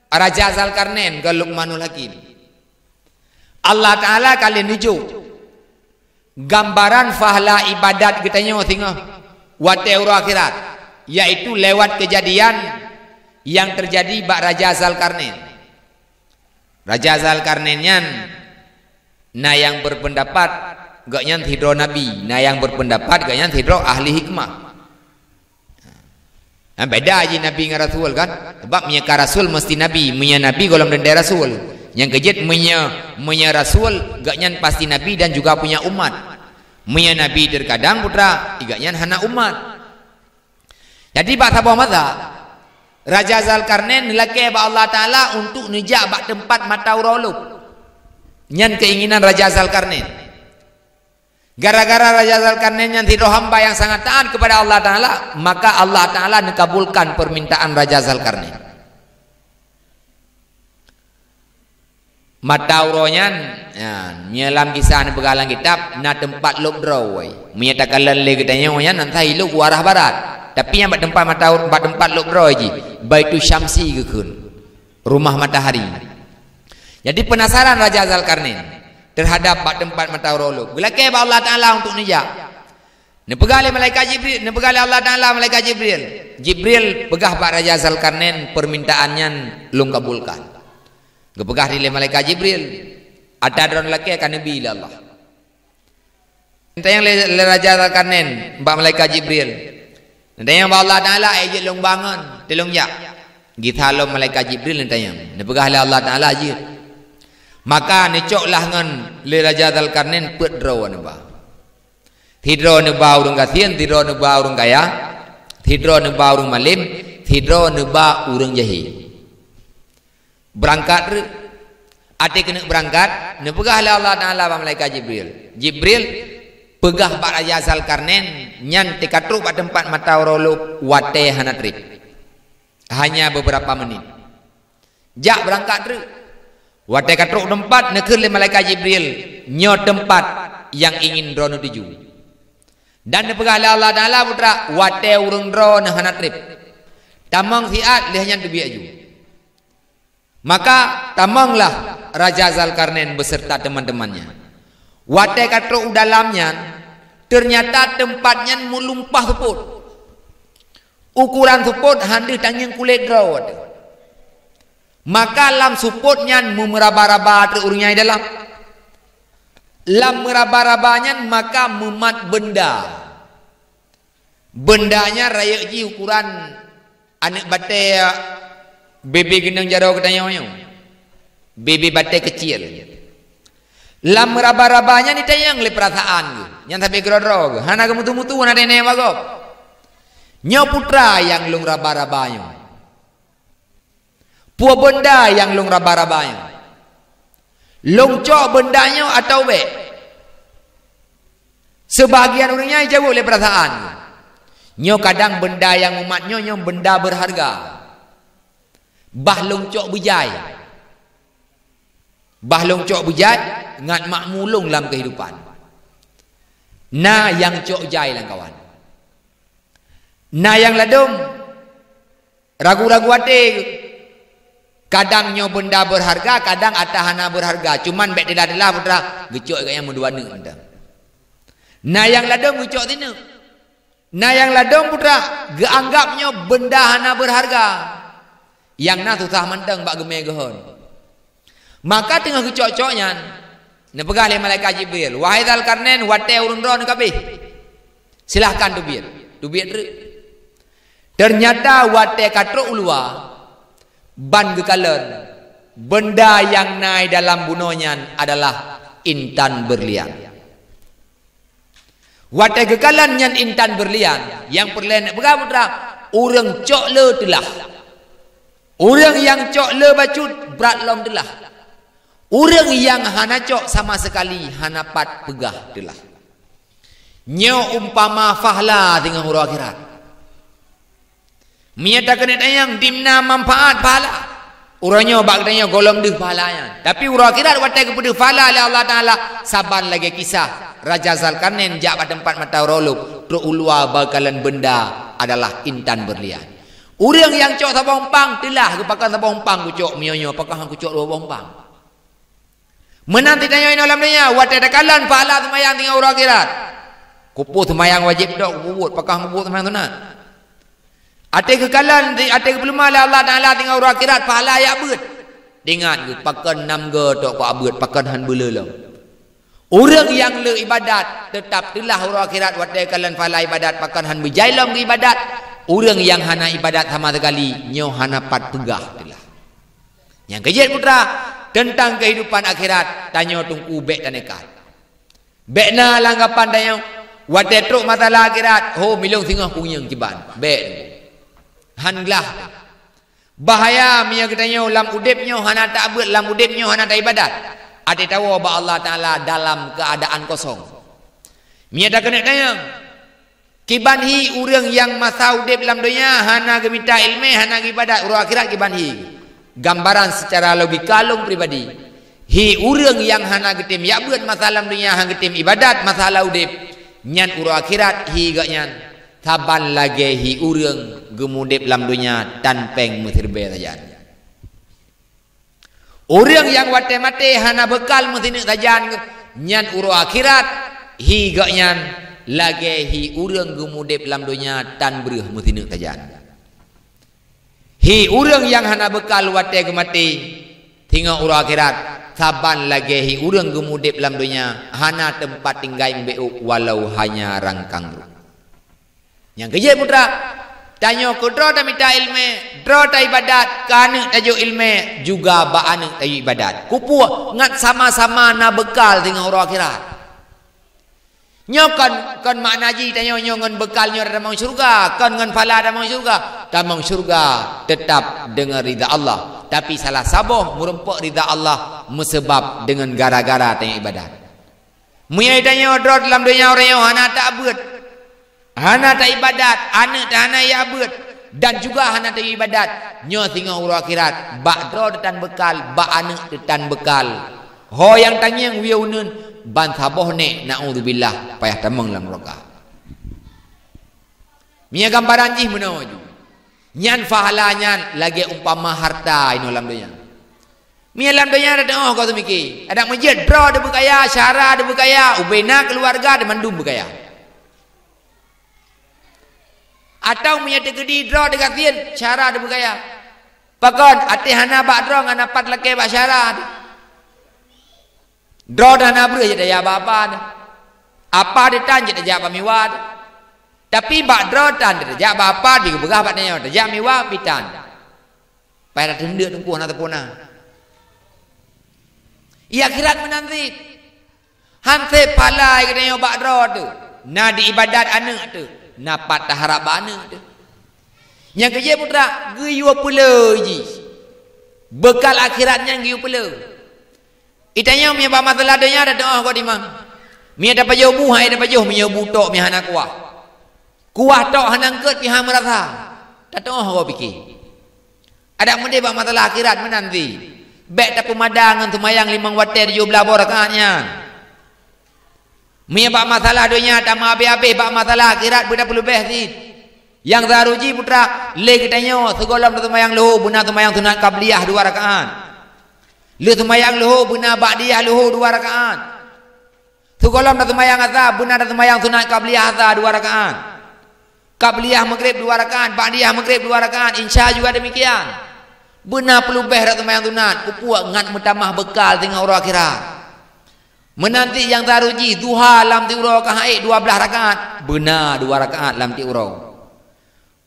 Raja Zulkarnain ke Luqmanul Hakim. Allah Ta'ala kalian nujuk gambaran fahla ibadat katanya tengah wate urut akhirat, yaitu lewat kejadian yang terjadi bak Raja Zulkarnain. Raja Zulkarnain nyan na yang berpendapat gak nyan hidro nabi, na yang berpendapat gak nyan hidro ahli hikmah. Beda aja nabi dengan rasul kan? Sebab menyeka rasul mesti nabi, menyeka nabi golong dan rasul. Yang kejut menyeka rasul gak nyan pasti nabi dan juga punya umat. Menyeka nabi terkadang putra, gak nyan hana umat. Jadi bak sabah mata Raja Zulkarnain ngelake ba Allah Ta'ala untuk nejak bak tempat mata uroluk. Nyan keinginan Raja Zulkarnain. Gara-gara Raja Zulkarnain yang tidak hamba yang sangat taat kepada Allah Ta'ala, maka Allah Ta'ala mengabulkan permintaan Raja Zulkarnain. Mata uronyan nyelam kisah ni pegalang kitab na tempat luk drawai menyatakan lele katanya nya nanti hiluk arah barat. Tapi yang tempat tempat luk drawai ji Baitu Syamsi gekun, rumah matahari. Jadi penasaran Raja Zulkarnain terhadap tempat mata uroluk. Belakang Allah Ta'ala untuk nijak. Nepegali malaikat Jibril, nepegali Allah Ta'ala malaikat Jibril. Jibril pegah Pak Raja Zulkarnain permintaannya lung kabulkan. Gepegah di malaikat Jibril. Ada dron laki akan Nabi Allah. Minta yang Raja Zulkarnain Mbak malaikat Jibril. Minta yang Allah Ta'ala ejek lung bangun, telung jak. Gita lo malaikat Jibril nentanya. Nepegah Allah Ta'ala je. Maka necoklah ngan le Raja Zulkarnain put draw neba. Tidro neba urang kasian, tidro neba urang kaya, tidro neba urang malim, tidro neba urang jahi. Berangkat Ate kena berangkat, ne pegah lah Allah Taala ba malaikat Jibril. Jibril pegah Pak Raja Zulkarnain nyan te katruk pada tempat mata rolo wate hana trip. Hanya beberapa menit. Jak berangkat terus. Wate katruk tempat neker le malaikat Jibril nyo tempat yang ingin drono tuju. Dan ne pegah lah Allah Taala putra wate urung dro ne hana trip. Tamang siat leh nyan tubi aju. Maka tamanglah Raja Zulkarnain beserta teman-temannya. Wate katruk dalamnya ternyata tempatnya melumpah suput. Ukuran suput handi tanging kulit draw. Maka lam suputnya memeraba-raba terurungnya dalam. Lam meraba-rabanya maka memat benda. Bendanya rayak ji ukuran anak bate bebe gendang jarau ketanya. Bebe bate kecil. Lam raba-rabanya ni tayang le perasaan ke. Yang tapi gerodro ke. Hana ke mutu-mutu hana dene magop. Nyo putra yang lung raba-rabanya. Pua benda yang lung raba-rabanya. Lung cok bendanya atau be. Sebahagian orangnya jauh le perasaan ke. Nyo kadang benda yang umatnya nyo benda berharga. Bah lung cok bujai. Bahlong cok bujat ngat mak mulung dalam kehidupan. Na yang cok jai lang kawan. Na yang ladum ragu-ragu ate. Kadang nyo benda berharga, kadang atahana berharga. Cuman bek delah-delah putra gecok kat yang menduana anda. Na yang ladum gecok tina. Na yang ladum putra geanggapnya benda hana berharga. Yang na susah menteng bak gemeh gehon. Maka tengah kecok-coknya ne pegah le malaikat Jibril, wahai Zulkarnain wate urun ron kabeh. Silahkan dubiat. Dubiat terus. Ternyata wate katruk ulua ban gekalan. Benda yang naik dalam bunonya adalah intan berlian. Wate gekalan nyan intan berlian yang perlen pegah putra urang cok le telah. Urang yang cok le bacut berat lom telah. Orang yang hana cok sama sekali hana pat pegah telah. Nyo umpama fahla dengan huru akhirat. Miata kena tayang dimna manfaat pahala. Urangnya bak katanya golong deh pahalanya. Tapi huru akhirat watai kepada pahala oleh Allah Taala. Saban lagi kisah Raja Zulkarnain jak pada tempat mata roluk. Truk ulua bakalan benda adalah intan berlian. Orang yang cok sabang pang telah kepakan sabang pang ku cok mionyo apakah ku cok dua pang. Menanti tanya ini alam dunia, watai dekalan pahala semayang tinggal urang akhirat. Kupu semayang wajib dok, kubut, pakah kubut semayang sunat. Ate kekalan, ate kebelumah Allah Taala tinggal urang akhirat pahala ya abut. Dengar ke, pakan 6 ge dok ko abut, pakan han belelang. Orang yang le ibadat tetap telah urang akhirat watai kekalan pahala ibadat pakan han berjailam ke ibadat. Orang yang hana ibadat sama sekali, nyo hana pat pegah telah. Yang kejut putra tentang kehidupan akhirat tanya tungku bek dan nekat. Bekna langgapan tanya wate truk masalah akhirat ho milong singah punyang ciban. Bek. Hanlah. Bahaya mia katanya lam udipnya hana tak abut lam udipnya hana tak ibadat. Ade tahu ba Allah Taala dalam keadaan kosong. Mia dak kena tanya. Kiban hi urang yang masa udip dalam dunia hana ge minta ilmu hana ge ibadat urang akhirat kiban hi. Gambaran secara logika long pribadi. Hi urang yang hana getim ya buat masalah dunia hang getim ibadat masalah udip nyan uro akhirat hi gak nyan taban lagi hi urang gemudip dalam dunia tanpeng mutirbe saja. Urang yang wate mate hana bekal mutinik saja nyan uro akhirat hi gak nyan lagi hi urang gemudip dalam dunia tan bereh mutinik saja. Hi urang yang hana bekal wate gemati tinggal urang akhirat saban lagi hi urang gemudip dalam dunia hana tempat tinggal beuk walau hanya rangkang. Yang kejap putra tanya ko dro ta minta ilmu dro ta ibadat kana tajuk ilmu juga ba anak tajuk ibadat kupu ngat sama-sama na bekal tinggal urang akhirat. Nyo kan makna ji tanya nyo ngan bekalnya ada mang syurga kan ngan pala ada mang syurga tamang syurga tetap dengan ridha Allah Tapi salah saboh merempok ridha Allah mesebab dengan gara-gara tanya ibadat. Muya tanya odrot dalam dunia orang yang hana tak abad, hana tak ibadat, anak tak hana ya abad, dan juga hana tak ibadat. Nyo tengok urang akhirat, bak dro detan bekal, bak anak detan bekal. Ho yang tanya yang wiunun ban saboh ne naudzubillah payah tamang dalam neraka. Mia gambaran jih menuju. Nyan fahala nyan lagi umpama harta ino dalam dunia. Mia dalam dunia ada tengok kau tu mikir. Ada masjid bro ada berkaya, syara ada berkaya, ubena keluarga ada mandum berkaya. Atau mia tegedi draw dekat tian, syara ada berkaya. Pakon ati hana bak draw ngana pat laki bak syara. Draw dah na ber je dah apa dah. Apa dia tan je dah apa miwad. Tapi bak draw tan dia dah apa di begah bak nanya dah miwad pitan. Pai dah tendek tengku na tepuna. Ia akhirat menanti. Hante palai kena bak draw tu. Na di ibadat anak tu. Napat tak harap anak tu. Yang kerja putra geyu pula ji. Bekal akhiratnya geyu pula. Itanya mia ba masalah dunia ada doa kau di mang. Mia dapat jauh buhai dapat jauh mia butok mia hana kuah. Kuah tok hana angkat pihak merasa. Tak doa kau fikir. Ada mende ba masalah akhirat menanti. Bek tak pemadang untuk mayang 5 waktu 17 rakaatnya. Mia ba masalah dunia tak ma habis-habis ba masalah akhirat benda perlu behti. Yang zaruji putra le kitanya segolom tu mayang luhur buna tu mayang sunat qabliyah 2 rakaat. Le semayang luhur buna ba'diyah luhur 2 rakaat. Segolom dah semayang asar buna dah semayang sunat qabliyah asar 2 rakaat. Qabliyah maghrib 2 rakaat, ba'diyah maghrib 2 rakaat. Insya juga demikian. Buna perlu beh dah semayang sunat. Kupuak ngat mutamah bekal tengah orang akhirat. Menanti yang taruji duha lam ti urau kahaik 12 rakaat. Buna 2 rakaat lam ti urau.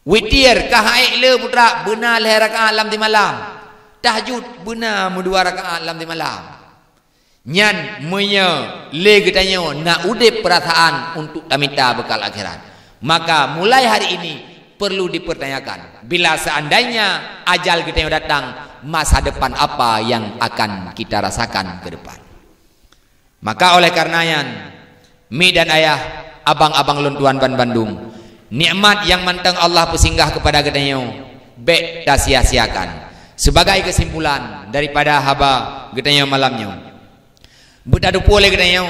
Witir kahaik le putra buna leh rakaat lam ti malam. Tahajud benar 2 rakaat dalam malam. Nyan munya le katanya nak udip perasaan untuk minta bekal akhirat. Maka mulai hari ini perlu dipertanyakan. Bila seandainya ajal kita yang datang, masa depan apa yang akan kita rasakan ke depan. Maka oleh karenanya mi dan ayah, abang-abang luntuan ban Bandung, nikmat yang manteng Allah pesinggah kepada katanya bek dah sia-siakan. Sebagai kesimpulan daripada haba getanya malamnya, budak dupo le getanya,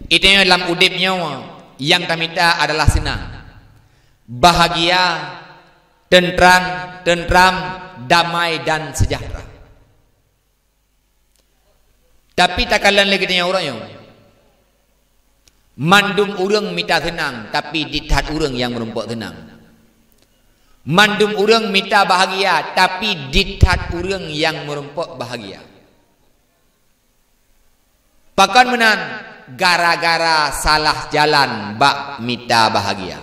itanya dalam udipnya yang tamita adalah senang, bahagia, tentram, damai dan sejahtera. Tapi tak kalah le getanya orangnya, mandum urang mita senang, tapi dithat urang yang merempok senang. Mandum urang minta bahagia, tapi dithat urang yang merempok bahagia. Pakan menan gara-gara salah jalan bak minta bahagia.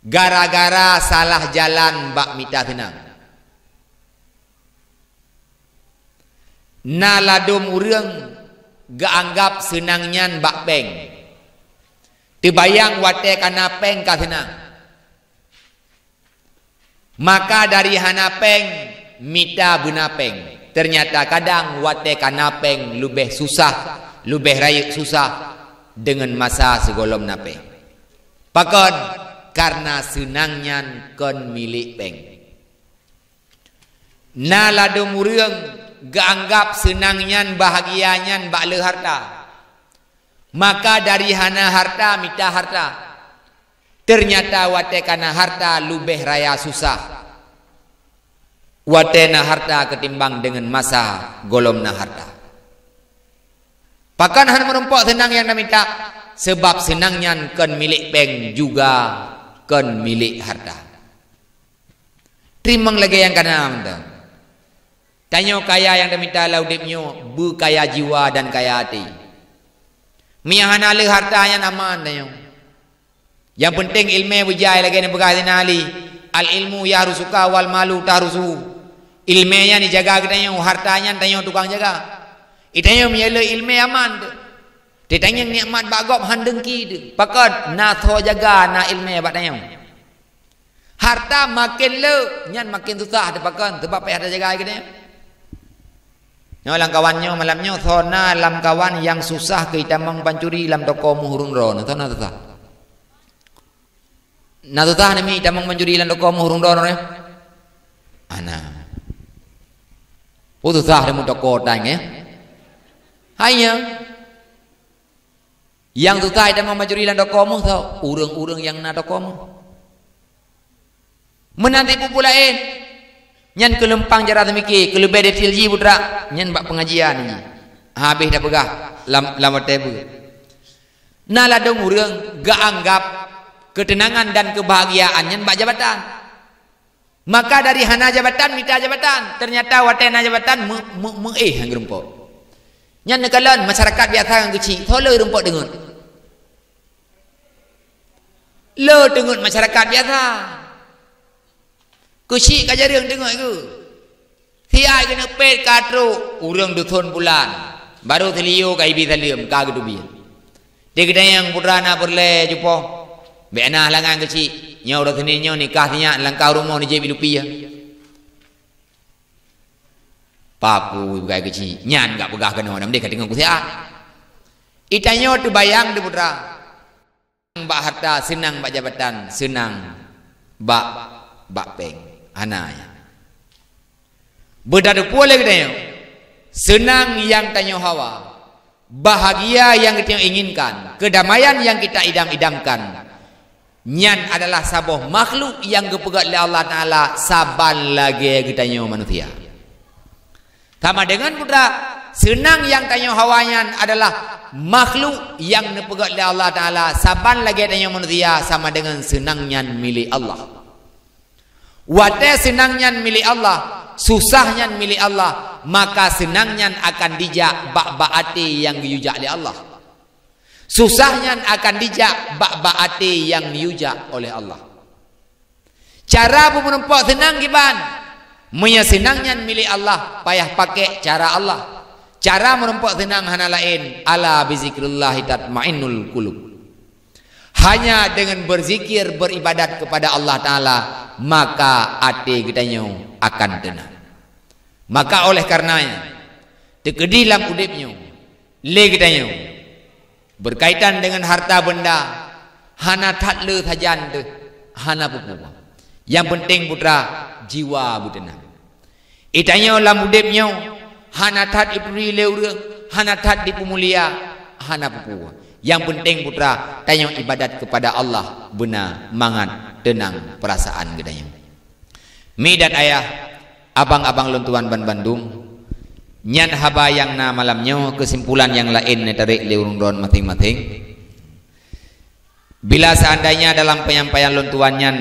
Gara-gara salah jalan bak minta tenang. Na ladum urang gaanggap senangnya bak peng. Terbayang wate kana peng ka senang. Maka dari hanapeng mita bunapeng. Ternyata kadang wate kanapeng lebih susah, lebih rayuk susah dengan masa segolom napeng. Pakon karena senangnya kon milik peng. Na ladum urang gaanggap senangnya bahagianya bak le harta. Maka dari hana harta mita harta. Ternyata wate kana harta lubeh raya susah. Wate na harta ketimbang dengan masa golom na harta. Pakan han merempok senang yang nak minta. Sebab senangnya kan milik peng juga kan milik harta. Terimang lagi yang kanan. Tanya kaya yang nak minta laudipnya. Bu kaya jiwa dan kaya hati. Miyahana le hartanya naman tanya. Yang penting ilmu bujai lagi ni berkata Ali. Al ilmu ya rusuka wal malu tarusu. Ilmunya ni jaga kita yang hartanya tanya tukang jaga. Itanya miala ilmu aman. Ditanya nikmat bagop handengki tu. Pakat na tho jaga na ilmu bat tanya. Harta makin le, nyan makin susah dapakan sebab payah ada jaga gini. Nyolang kawannya malamnya thona lam kawan yang susah kita pancuri lam toko muhurung ron, thona susah. Na susah nami kita pancuri lam toko muhurung ron ne. Ana. Susah demu toko tang hanya yang susah kita pancuri lam toko mu tau, urang-urang yang na toko mu. Menanti pupulain nyan kelempang jara temiki kelebih detil ji putra nyan bak pengajian ni habis dah pegah lam table nala dong urang ga anggap ketenangan dan kebahagiaan nyan bak jabatan, maka dari hana jabatan minta jabatan, ternyata watena jabatan hang rempok nyan nekalan masyarakat biasa yang kecil tole rempok dengut le dengut masyarakat biasa kusyik kajar yang tengok itu. Tiai kena pet katro urang duthon bulan. Baru teliu kai bi talium ka gedubi. Dia kena yang putrana perle jupo. Beana langan kecil. Nyau dah sini nyau nikah nya langkau rumah ni je bilupi ya. Papu kai kecil. Nyan gak pegah kena nam dia tengok kusia. Itanyo tu bayang de putra. Bak harta senang bak jabatan, senang bak peng. Anaya berdadu boleh kita senang yang tanya hawa, bahagia yang kita inginkan, kedamaian yang kita idam-idamkan nyan adalah sabuh makhluk yang kepegat oleh Allah Ta'ala saban lagi kita manusia. Sama dengan putra senang yang tanya hawanya adalah makhluk yang kepegat oleh Allah Ta'ala saban lagi tanya manusia sama dengan senangnya milik Allah. Wate senangnya milik Allah, susahnya milik Allah, maka senangnya akan dijak bak-bakati yang diujak oleh Allah. Susahnya akan dijak bak-bakati yang diujak oleh Allah. Cara menempuh senang kiban, punya senangnya milik Allah, payah pakai cara Allah. Cara menempuh senang hana lain, ala bizikrillah tatmainnul qulub. Hanya dengan berzikir, beribadat kepada Allah Ta'ala, maka hati kita akan tenang. Maka oleh karenanya, tekedilam udipnya, le kita berkaitan dengan harta benda, hana tatle sajan de, hana pupu. Yang penting putra, jiwa butenang. Itanya lam udipnya, hana tat ipri leurang, hana tat dipemulia, hana pupu. Yang penting putra tanya ibadat kepada Allah benar mangat tenang perasaan gedanya. Mi dan ayah abang-abang luntuan ban Bandung nyan haba yang na malamnya kesimpulan yang lain tarik leurung don masing-masing. Bila seandainya dalam penyampaian luntuan nyan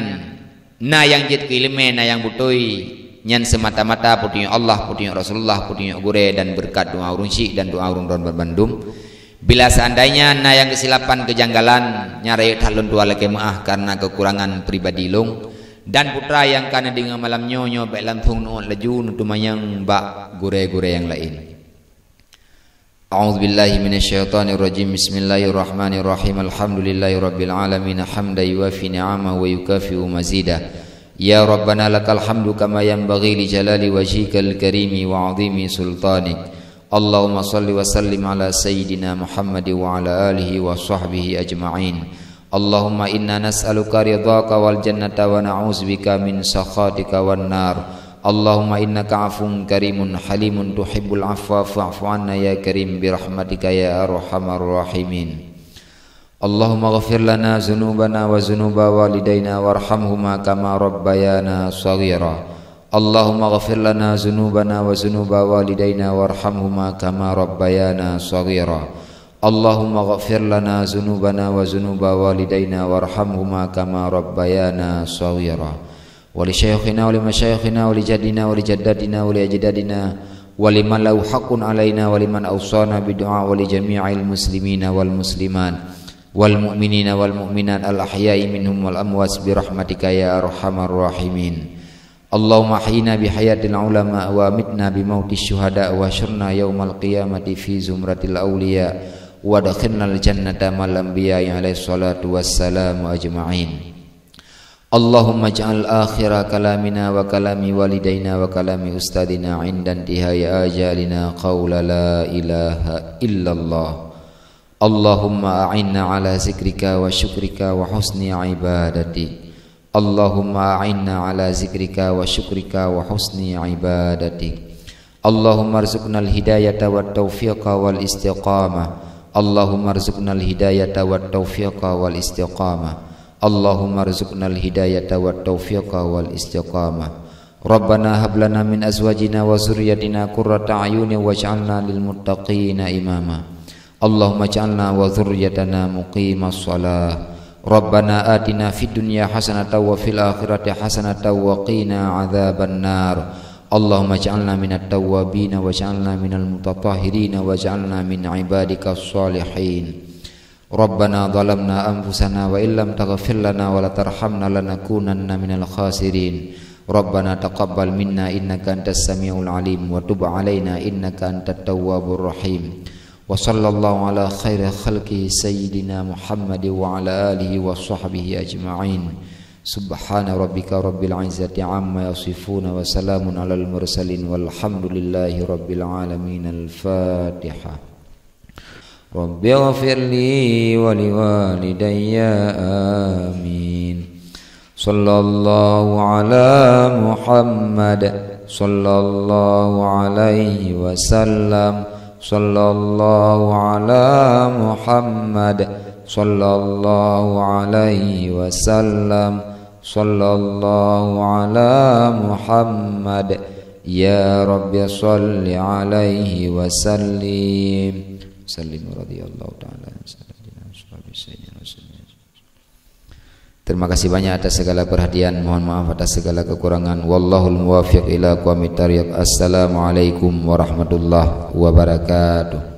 na yang jit kilime na yang butoi nyan semata-mata putunya Allah, putunya Rasulullah, putunya gure dan berkat doa urung syik dan doa urung don ban Bandung. Bila seandainya na yang kesilapan kejanggalan nyari talun dua lagi maah karena kekurangan pribadi long dan putra yang kana dengan malam nyonyo baik lantung nuon laju nutumayang bak gure-gure yang lain. A'udzubillahi minasyaitonirrajim. Bismillahirrahmanirrahim. Alhamdulillahirabbil alamin hamdan yuwafi ni'amahu wa yukafi'u mazidah. Ya Rabbana lakal hamdu kama yanbaghi li jalali wajhikal karimi wa 'azimi sultanik. Allahumma salli wa sallim ala sayyidina Muhammad wa ala alihi wa sahbihi ajma'in. Allahumma inna nas'aluka ridhaka wal jannata wa na'udzubika min sakhatika wan nar. Allahumma innaka 'afuwun karimun halimun tuhibbul 'afwa fa'fu 'anna ya karim bi rahmatika ya arhamar rahimin. Allahumma ighfir lana dzunubana wa dzunuba walidayna warhamhuma kama rabbayana shaghira. Allahumma ghafir lana dzunubana wa dzunuba walidayna warhamhuma kama rabbayana shaghira. Allahumma ghafir lana dzunubana wa dzunuba walidayna warhamhuma kama rabbayana shaghira. Wa li syayikhina wa li masyayikhina wa li jaddina wa li jaddatina wa li ajdadina wa liman lahu haqqun alaina wa liman awsana bi du'a wa li jami'il muslimina wal muslimat wal mu'minina wal mu'minat al ahya'i minhum wal amwas bi rahmatika ya arhamar rahimin. Allahumma ahyina bi hayatil ulama wa amitna bi mautis syuhada wa syurna yaumal qiyamati fi zumratil awliya wa dakhilnal jannata mal anbiya alaihi salatu wassalamu ajma'in. Allahumma ja'al akhira kalamina wa kalami walidaina wa kalami ustadina inda intihai ajalina qawla la ilaha illallah. Allahumma a'inna ala zikrika wa syukrika wa husni ibadatik. Allahumma a'inna ala zikrika wa syukrika wa husni ibadatik. Allahumma arzuqna al-hidayata wa taufiqa wal istiqamah. Allahumma arzuqna al-hidayata wa taufiqa wal istiqamah. Allahumma arzuqna al-hidayata wa taufiqa wal istiqamah. Rabbana hab lana min azwajina wa zurriyyatina qurrata a'yunin waj'alna lil muttaqina imama. Allahumma ij'alna wa zurriyyatana muqimas shalah. Rabbana atina fid dunya hasanatan wa fil akhirati hasanatan wa qina adzaban nar. Allahumma ij'alna minat tawwabin waj'alna minal mutatahhirin waj'alna min ibadikas shalihin. Rabbana zalamna anfusana wa illam taghfir lana wa la tarhamna lanakunanna minal khasirin. Rabbana taqabbal minna innaka antas samiul alim wa tub alaina innaka antat tawwabur rahim. Wa sallallahu ala khairi khalqi sayyidina Muhammad wa ala alihi wa sahbihi ajma'in. Subhana rabbika rabbil izzati amma yasifuna wa salamun alal mursalin walhamdulillahi rabbil alamin. Al-Fatihah. Rabbi ghafirli wa liwalidayya amin. Sallallahu ala Muhammad sallallahu alaihi wasallam. Sallallahu ala Muhammad sallallahu alaihi wasallam. Sallallahu ala Muhammad ya Rabbi salli alaihi wasallim. Sallim radhiyallahu ta'ala. Terima kasih banyak atas segala perhatian. Mohon maaf atas segala kekurangan. Wallahul muwaffiq ila aqwamit thariq. Assalamualaikum warahmatullahi wabarakatuh.